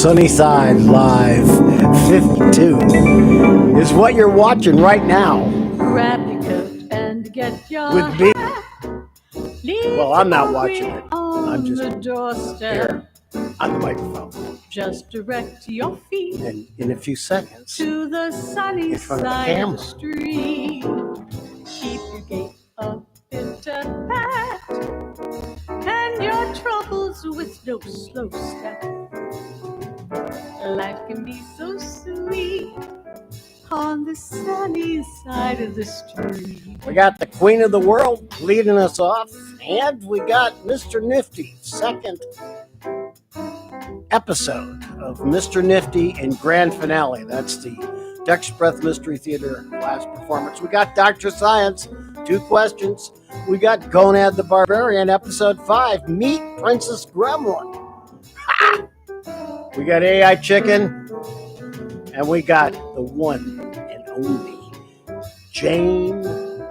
Sunnyside Live 52 is what you're watching right now. Grab your coat and get your With me. Leave Well, I'm not the watching it. I'm just the doorstep. here on the microphone. Just direct your feet And in a few seconds, to the sunny in front of the side camera. of the street. Keep your gait a bit apart, and your troubles with no slow step. Life can be so sweet on the sunny side of the street. We got the Queen of the World leading us off, and we got Mr. Nifty, second episode of Mr. Nifty and grand finale. That's the Dutch Breath Mystery Theater last performance. We got Dr. Science, 2 questions. We got GONAD the Barbarian, episode 5, Meet Princess Gremlin. Ha! We got AI Chicken, and we got the one and only Jane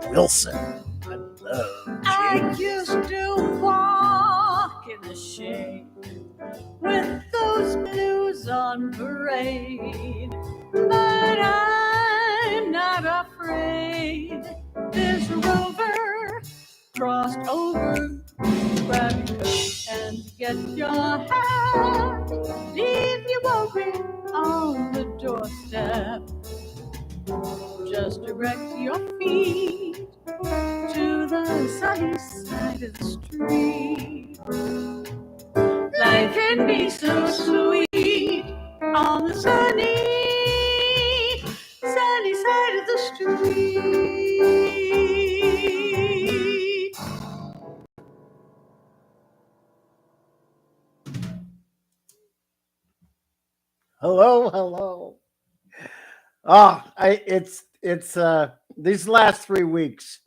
Wilson. I love Jane. I used to walk in the shade with those blues on parade, but I'm not afraid. This rover crossed over. Grab your coat and get your hat. Leave your worry on the doorstep. Just direct your feet to the sunny side of the street. Life can be so sweet on the sunny side of the street. Hello. It's these last 3 weeks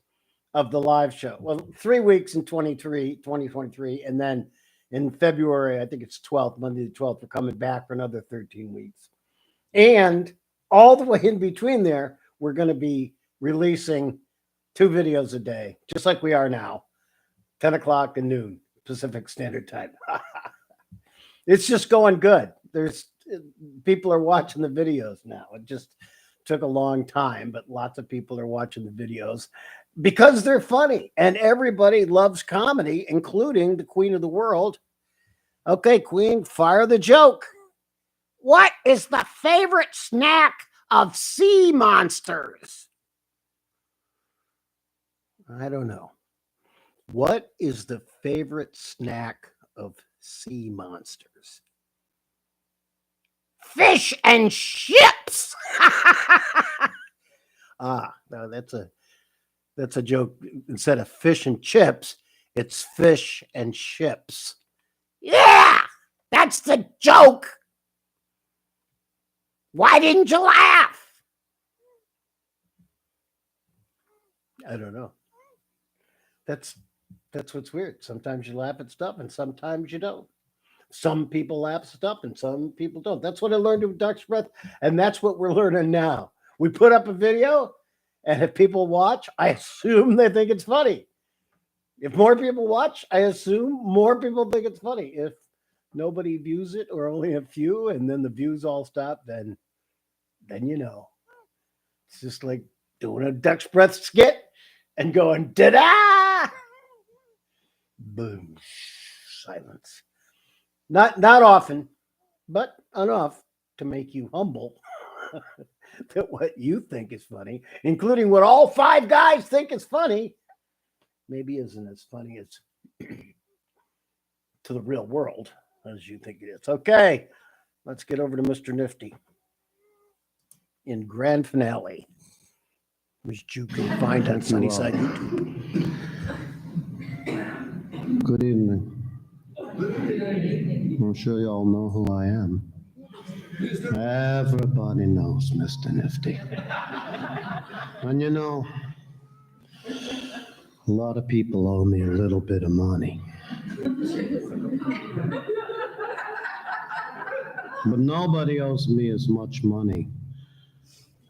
of the live show. Well, 3 weeks in 2023, and then in February, I think it's 12th, Monday the 12th, we're coming back for another 13 weeks. And all the way in between there, we're going to be releasing 2 videos a day, just like we are now, 10 o'clock and noon Pacific Standard Time. It's just going good. People are watching the videos now. It just took a long time, but lots of people are watching the videos because they're funny, and everybody loves comedy, including the Queen of the World. Okay, Queen, fire the joke. What is the favorite snack of sea monsters? I don't know. What is the favorite snack of sea monsters? Fish and chips. No, that's a joke. Instead of fish and chips, it's fish and chips. Yeah, that's the joke. Why didn't you laugh? I don't know. That's what's weird. Sometimes you laugh at stuff and sometimes you don't. Some people laugh at stuff and some people don't. That's what I learned with Dutch Breath, and that's what we're learning now. We put up a video, and if people watch, I assume they think it's funny. If more people watch, I assume more people think it's funny. If nobody views it or only a few, and then the views all stop, then you know. It's just like doing a Dutch Breath skit and going, da-da! Boom. Silence. Not often, but enough to make you humble that what you think is funny, including what all 5 guys think is funny, maybe isn't as funny as to the real world as you think it is. Okay, let's get over to Mr. Nifty in grand finale, which you can find on Sunnyside YouTube. Good evening. I'm sure you all know who I am. Everybody knows Mr. Nifty. And you know, a lot of people owe me a little bit of money. But nobody owes me as much money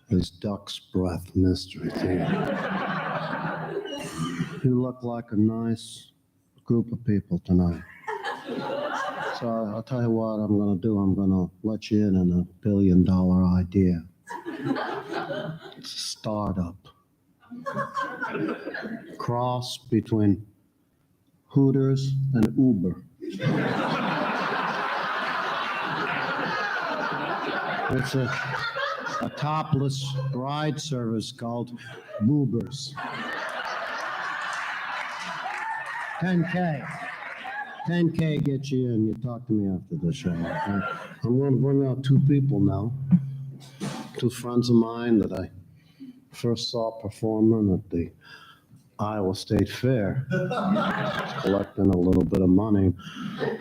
as Duck's Breath Mystery Theater. You look like a nice group of people tonight. So I'll tell you what I'm going to do. I'm going to let you in on a $1 billion idea. It's a startup. Cross between Hooters and Uber. It's a topless bride service called Boobers. 10K. 10K gets you in. You talk to me after the show. Okay? I'm going to bring out two people now. Two friends of mine that I first saw performing at the Iowa State Fair. Collecting a little bit of money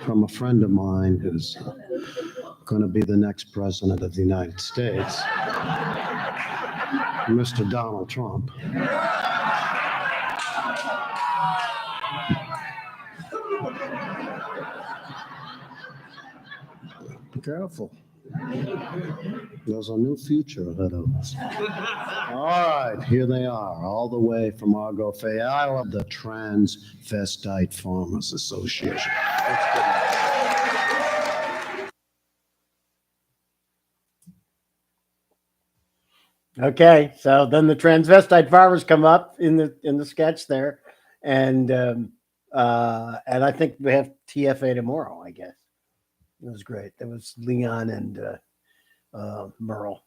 from a friend of mine who's going to be the next president of the United States, Mr. Donald Trump. Be careful. There's a new future ahead of us. All right, here they are, all the way from Argo Fay. I love the Transvestite Farmers Association. Okay, so then the transvestite farmers come up in the sketch there, and I think we have TFA tomorrow. I guess it was great. There was Leon and Merle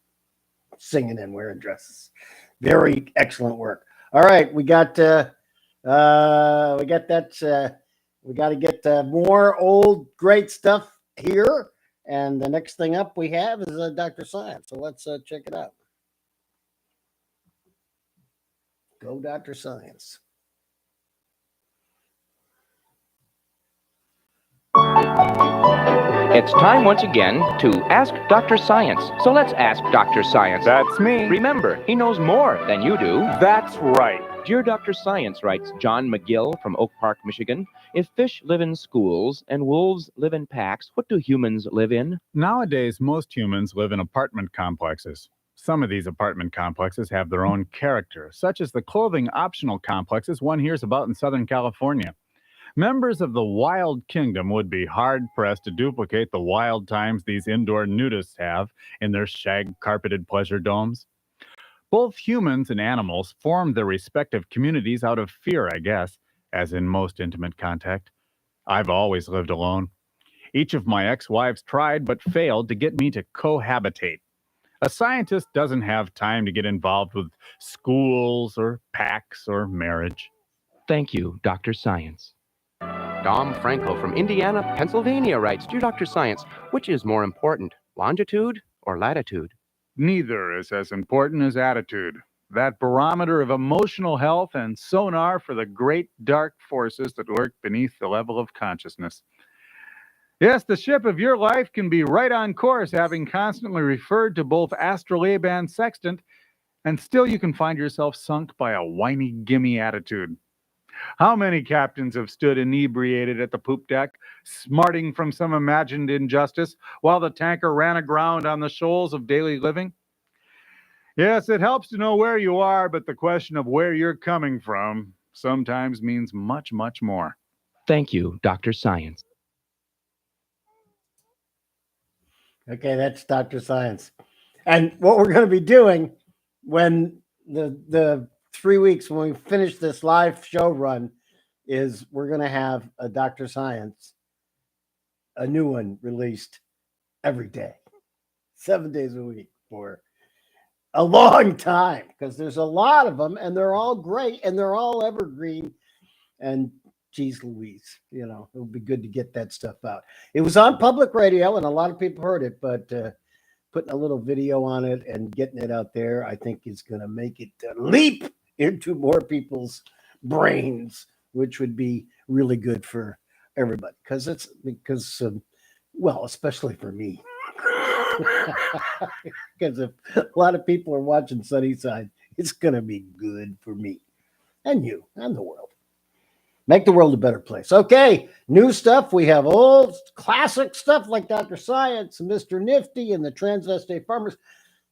singing and wearing dresses. Very excellent work. All right, we got that. We got to get more old great stuff here, and the next thing up we have is Dr. Science. So let's check it out. Go, Dr. Science. It's time once again to Ask Dr. Science. So let's ask Dr. Science. That's me. Remember, he knows more than you do. That's right. Dear Dr. Science, writes John McGill from Oak Park, Michigan, if fish live in schools and wolves live in packs, what do humans live in? Nowadays, most humans live in apartment complexes. Some of these apartment complexes have their own character, such as the clothing optional complexes one hears about in Southern California. Members of the wild kingdom would be hard-pressed to duplicate the wild times these indoor nudists have in their shag-carpeted pleasure domes. Both humans and animals form their respective communities out of fear, I guess, as in most intimate contact. I've always lived alone. Each of my ex-wives tried but failed to get me to cohabitate. A scientist doesn't have time to get involved with schools or packs or marriage. Thank you, Dr. Science. Dom Franco from Indiana, Pennsylvania writes, Dear Dr. Science, which is more important, longitude or latitude? Neither is as important as attitude, that barometer of emotional health and sonar for the great dark forces that lurk beneath the level of consciousness. Yes, the ship of your life can be right on course, having constantly referred to both astrolabe and sextant, and still you can find yourself sunk by a whiny gimme attitude. How many captains have stood inebriated at the poop deck, smarting from some imagined injustice, while the tanker ran aground on the shoals of daily living? Yes, it helps to know where you are, but the question of where you're coming from sometimes means much, much more. Thank you, Dr. Science. Okay, that's Dr. Science. And what we're going to be doing when the 3 weeks when we finish this live show run is we're going to have a Dr. Science, a new one released every day, 7 days a week for a long time, because there's a lot of them and they're all great and they're all evergreen. And geez Louise, you know, it would be good to get that stuff out. It was on public radio and a lot of people heard it, but putting a little video on it and getting it out there, I think is going to make it leap into more people's brains, which would be really good for everybody. Well, especially for me, because if a lot of people are watching Sunnyside, it's going to be good for me and you and the world. Make the world a better place. Okay, new stuff. We have old classic stuff like Dr. Science, Mr. Nifty, and the Transvestite Farmers.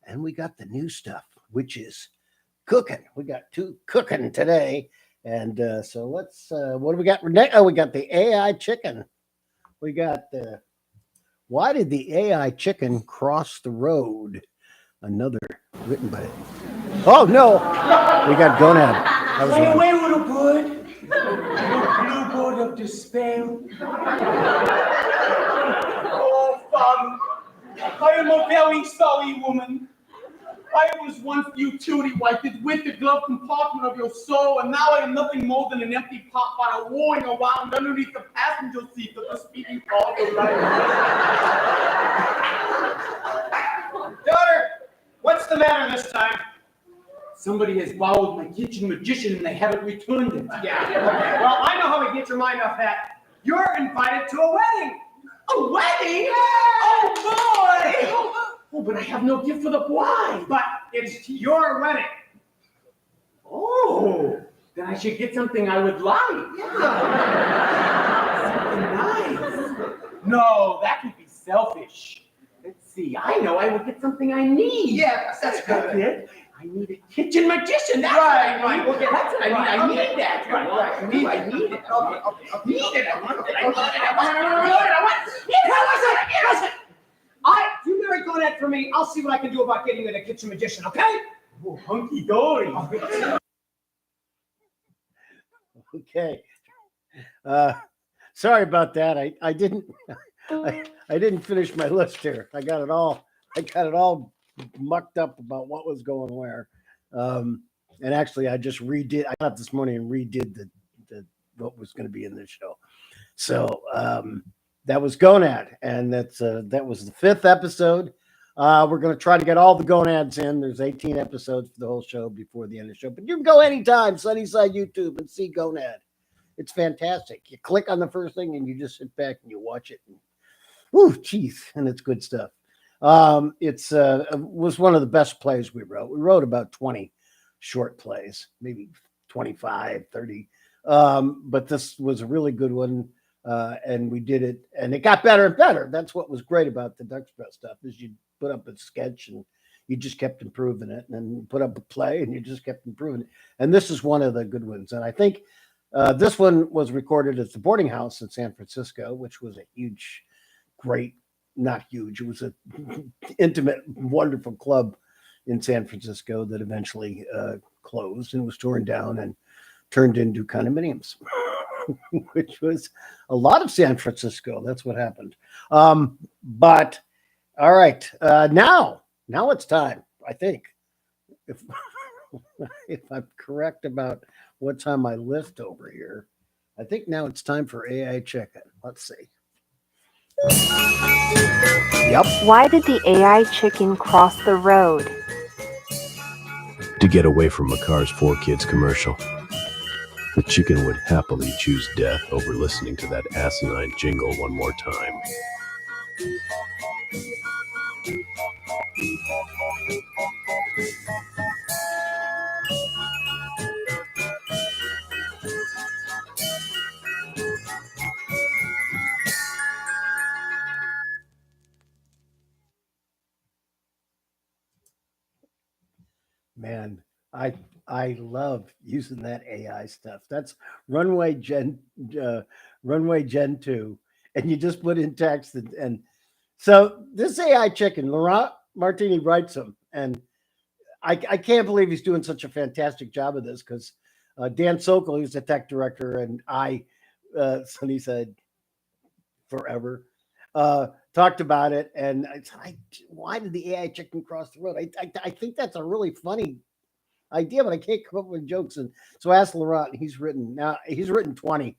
And we got the new stuff, which is cooking. We got two cooking today. And so let's, what do we got? Oh, we got the AI chicken. We got the Why did the AI chicken cross the road? Another written by. Oh no, we got GONAD. That was Stay one. away, little bird. Blue bird of despair. Oh, Father, I am a very sorry woman. I was once futility wiped with the glove compartment of your soul, and now I am nothing more than an empty pot bottle roaring around underneath the passenger seat of the speeding car of life. Daughter, what's the matter this time? Somebody has borrowed my kitchen magician and they haven't returned it. Yeah, okay. Well, I know how to get your mind off that. You're invited to a wedding. A wedding? Oh, boy! Oh, but I have no gift for the bride. But it's your wedding. Oh, then I should get something I would like. Something nice. No, that would be selfish. Let's see. I know I would get something I need. Yes, that's That's good. it. I need a kitchen magician. That's Right, what I need. right. We'll get That's what I need. right, I okay. need that. Right, right. I need it. I need it. Okay, okay, okay. Need it. I want it. I want it. I want it. I want it. Listen. You marry GONAD for me. I'll see what I can do about getting you the kitchen magician, okay? Oh, hunky dory. Okay. Sorry about that. I didn't finish my list here. I got it all mucked up about what was going where. And actually I just redid. I got up this morning and redid the what was going to be in this show. So that was GONAD, and that was the 5th episode. We're going to try to get all the GONADs in. There's 18 episodes for the whole show before the end of the show, but you can go anytime, Sunnyside YouTube, and see GONAD. It's fantastic. You click on the first thing and you just sit back and you watch it. Woo, geez, and it's good stuff. It was one of the best plays we wrote. We wrote about 20 short plays, maybe 25, 30. But this was a really good one. And we did it, and it got better and better. That's what was great about the Duck Sprout stuff, is you put up a sketch and you just kept improving it, and then you put up a play and you just kept improving it. And this is one of the good ones. And I think this one was recorded at the boarding house in San Francisco, which was a huge, great, not huge. It was an intimate, wonderful club in San Francisco that eventually closed and was torn down and turned into condominiums. Which was a lot of San Francisco. That's what happened. But all right, now it's time. I think, if I'm correct about what's on my list over here, I think now it's time for AI check-in. Let's see. Yep. Why did the AI chicken cross the road? To get away from a Cars 4 Kids commercial. The chicken would happily choose death over listening to that asinine jingle one more time. Man, I love using that AI stuff. That's Runway Gen 2, and you just put in text and so this AI chicken, Laurent Martini writes them, and I can't believe he's doing such a fantastic job of this, because Dan Sokol, who's the tech director, and Sunny said forever, talked about it, and why did the AI chicken cross the road? I think that's a really funny idea, but I can't come up with jokes. And so I asked Laurent, and he's written 20.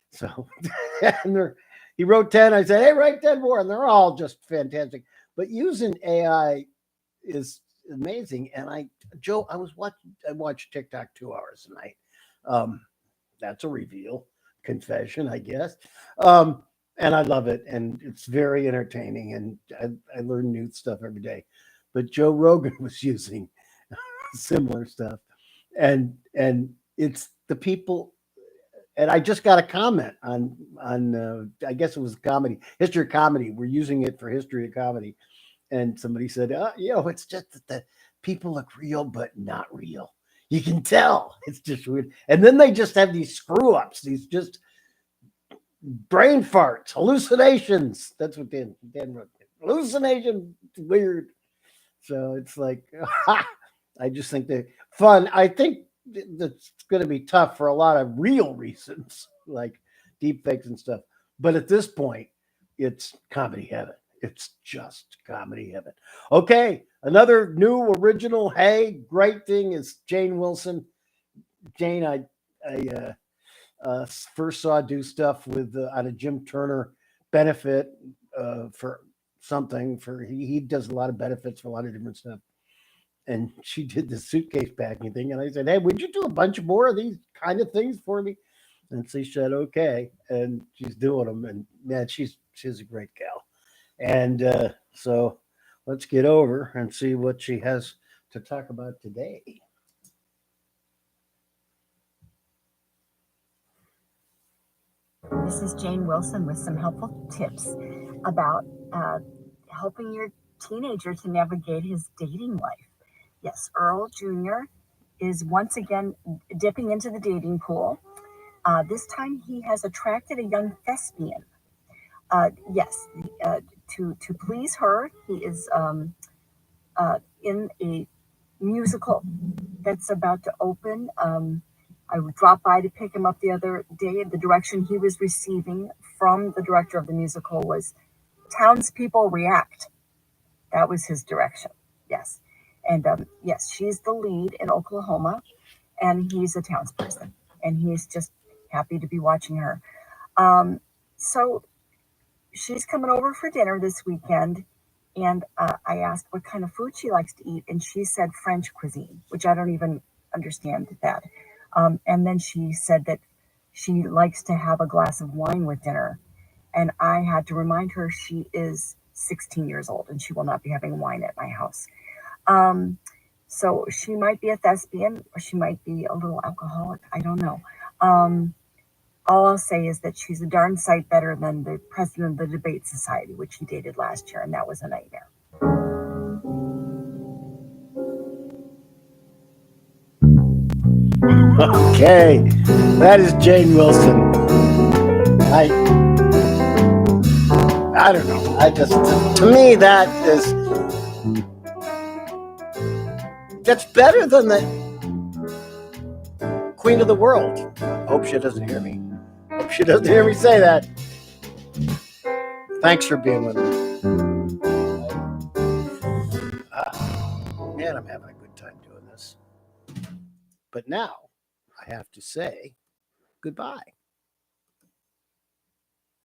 So and he wrote 10. I said, hey, write 10 more, and they're all just fantastic. But using AI is amazing. And I watched TikTok 2 hours a night. That's a reveal, confession, I guess. And I love it, and it's very entertaining, and I learn new stuff every day. But Joe Rogan was using similar stuff, and it's the people. And I just got a comment on I guess it was history of comedy. We're using it for history of comedy, and somebody said, it's just that the people look real but not real. You can tell. It's just weird. And then they just have these screw ups, these just brain farts, hallucinations. That's what Dan wrote. Hallucination, weird. So it's like, I just think they're fun. I think that's going to be tough for a lot of real reasons, like deepfakes and stuff. But at this point, it's comedy heaven. It's just comedy heaven. Okay, another new original. Hey, great thing is Jane Wilson. Jane, I first saw do stuff with on a Jim Turner benefit for something. For he does a lot of benefits for a lot of different stuff. And she did the suitcase packing thing, and I said, "Hey, would you do a bunch more of these kind of things for me?" And she said, "Okay," and she's doing them. And man, she's a great gal. And so let's get over and see what she has to talk about today. This is Jane Wilson with some helpful tips about helping your teenager to navigate his dating life. Yes, Earl Jr. is once again dipping into the dating pool. This time he has attracted a young thespian. Yes, to please her, he is in a musical that's about to open. I dropped by to pick him up the other day. The direction he was receiving from the director of the musical was townspeople react. That was his direction. Yes. And yes, she's the lead in Oklahoma, and he's a townsperson, and he's just happy to be watching her. So she's coming over for dinner this weekend, and I asked what kind of food she likes to eat, and she said French cuisine, which I don't even understand that. And then she said that she likes to have a glass of wine with dinner. And I had to remind her she is 16 years old and she will not be having wine at my house. So she might be a thespian, or she might be a little alcoholic. I don't know. All I'll say is that she's a darn sight better than the president of the debate society, which he dated last year, and that was a nightmare. Okay, that is Jane Wilson. I don't know. To me, that's better than the Queen of the World. Hope she doesn't hear me. Hope she doesn't hear me say that. Thanks for being with me. Man, I'm having a good time doing this. But now I have to say goodbye.